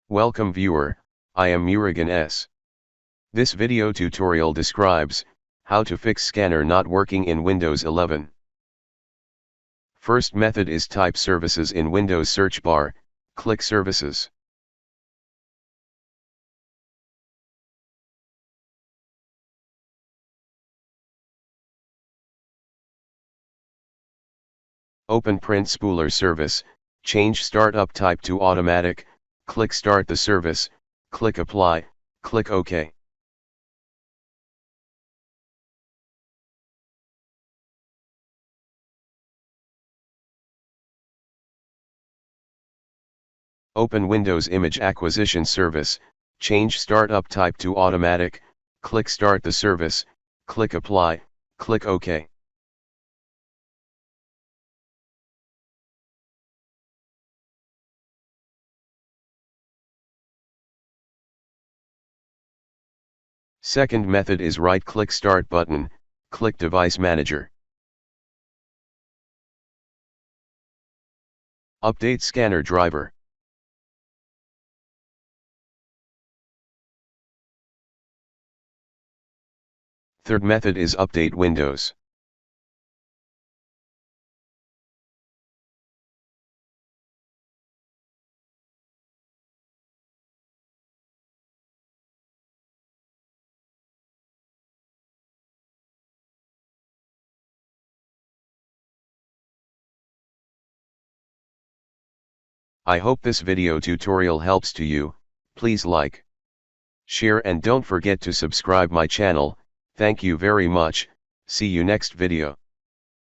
Welcome viewer, I am Murugan S. This video tutorial describes how to fix scanner not working in Windows 11. First method is type services in Windows search bar, click services. Open Print Spooler service, change startup type to automatic, click start the service, click apply, click OK. Open Windows Image Acquisition Service, change startup type to automatic, click start the service, click apply, click OK. Second method is right-click Start button, click Device Manager. Update scanner driver. Third method is Update Windows. I hope this video tutorial helps to you. Please like, share and don't forget to subscribe my channel. Thank you very much. See you next video.